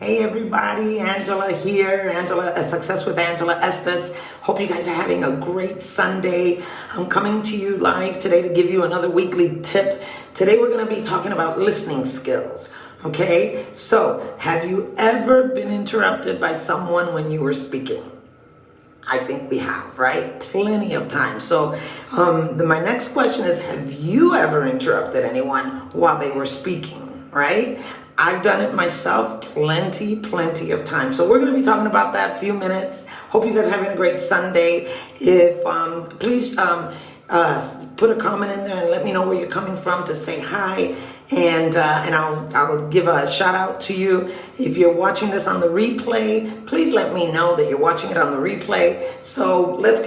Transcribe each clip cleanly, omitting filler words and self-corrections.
Hey everybody, Angela here, Angela, a Success with Angela Estes. Hope you guys are having a great Sunday. I'm coming to you live today to give you another weekly tip. Today we're going to be talking about listening skills. Okay, so have you ever been interrupted by someone when you were speaking? I think we have, right? Plenty of times. So my next question is, have you ever interrupted anyone while they were speaking, right? I've done it myself plenty of times. So we're going to be talking about that a few minutes. Hope you guys are having a great Sunday. If please put a comment in there and let me know where you're coming from to say hi, and I'll give a shout out to you. If you're watching this on the replay, please let me know that you're watching it on the replay. So let's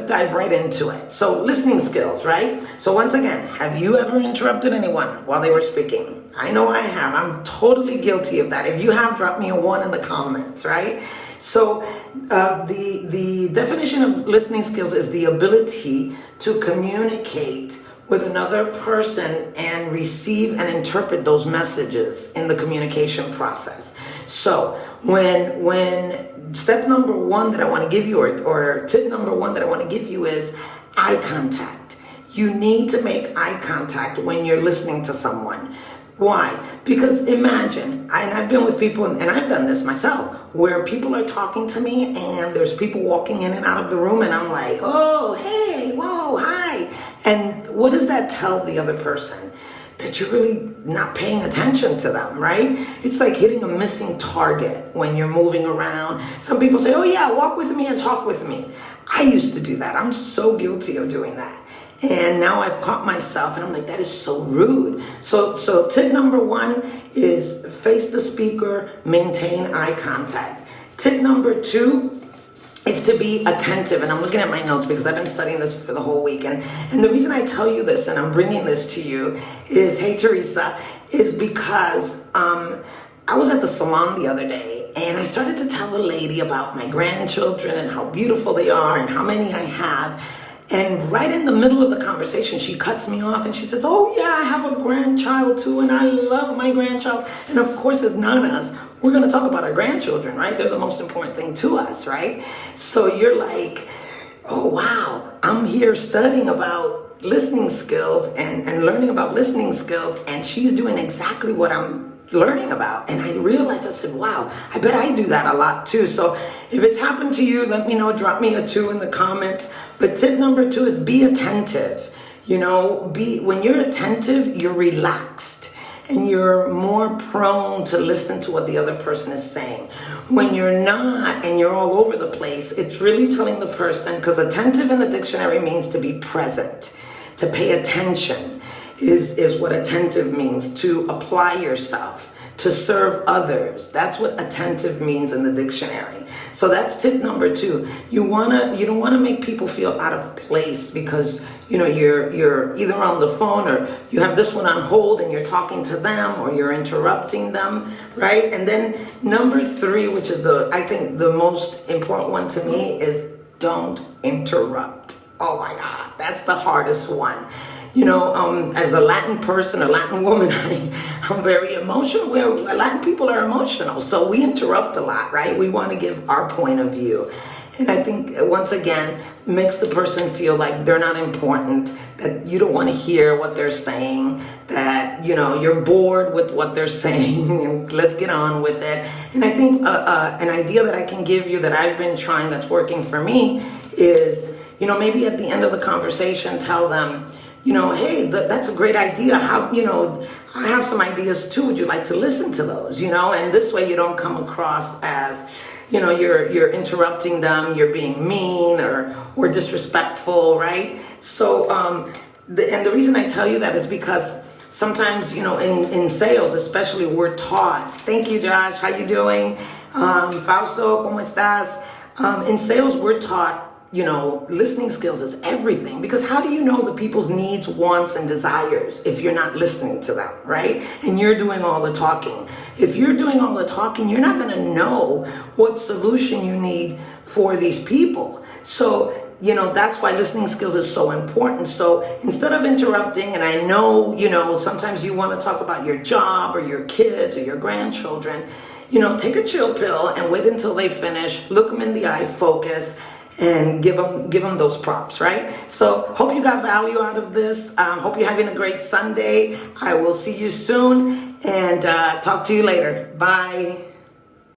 dive right into it. So listening skills, right? So once again, have you ever interrupted anyone while they were speaking? I know I have. I'm totally guilty of that. If you have, drop me a 1 in the comments, right? So the definition of listening skills is the ability to communicate with another person and receive and interpret those messages in the communication process. So when step number 1 that I want to give you, or tip number 1 that I want to give you, is eye contact. You need to make eye contact when you're listening to someone. Why? Because imagine, and I've been with people, and I've done this myself, where people are talking to me and there's people walking in and out of the room, and I'm like, oh, hey, whoa, hi. And what does that tell the other person? That you're really not paying attention to them, right? It's like hitting a missing target when you're moving around. Some people say, oh yeah, walk with me and talk with me. I used to do that. I'm so guilty of doing that. And now I've caught myself and I'm like, that is so rude. So tip number 1 is face the speaker, maintain eye contact. Tip number 2 is to be attentive. And I'm looking at my notes because I've been studying this for the whole week. And the reason I tell you this and I'm bringing this to you is, hey Teresa, is because I was at the salon the other day and I started to tell the lady about my grandchildren and how beautiful they are and how many I have. And right in the middle of the conversation, she cuts me off and she says, oh yeah, I have a grandchild too, and I love my grandchild. And of course, as nanas, we're going to talk about our grandchildren, right? They're the most important thing to us, right? So you're like, oh wow, I'm here studying about listening skills and learning about listening skills, and she's doing exactly what I'm learning about. And I realized, I said, wow, I bet I do that a lot too. So if it's happened to you, let me know, drop me a 2 in the comments. But tip number 2 is be attentive. You know, when you're attentive, you're relaxed and you're more prone to listen to what the other person is saying. When you're not and you're all over the place, it's really telling the person, because attentive in the dictionary means to be present, to pay attention is what attentive means, to apply yourself, to serve others. That's what attentive means in the dictionary. So that's tip number 2. You don't want to make people feel out of place because you're either on the phone or you have this one on hold and you're talking to them or you're interrupting them, right? And then number 3, which is I think the most important one to me, is don't interrupt. Oh my God, that's the hardest one. As a Latin person, a Latin woman, I'm very emotional. Latin people are emotional, so we interrupt a lot, right? We want to give our point of view. And I think, once again, makes the person feel like they're not important, that you don't want to hear what they're saying, that, you're bored with what they're saying, and let's get on with it. And I think an idea that I can give you that I've been trying that's working for me is, maybe at the end of the conversation, tell them, hey, that's a great idea. I have some ideas too. Would you like to listen to those? And this way you don't come across as, you're interrupting them, you're being mean or disrespectful, right? So, the reason I tell you that is because sometimes, in sales, especially, we're taught. Thank you, Josh. How you doing? Fausto, ¿cómo estás? In sales, we're taught, listening skills is everything, because how do you know the people's needs, wants, and desires if you're not listening to them, right? And you're doing all the talking. If you're doing all the talking, you're not going to know what solution you need for these people. So, that's why listening skills is so important. So instead of interrupting, and I know, sometimes you want to talk about your job or your kids or your grandchildren, take a chill pill and wait until they finish. Look them in the eye, focus, and give them those props, right? So hope you got value out of this. Hope you're having a great Sunday. I will see you soon and talk to you later. Bye.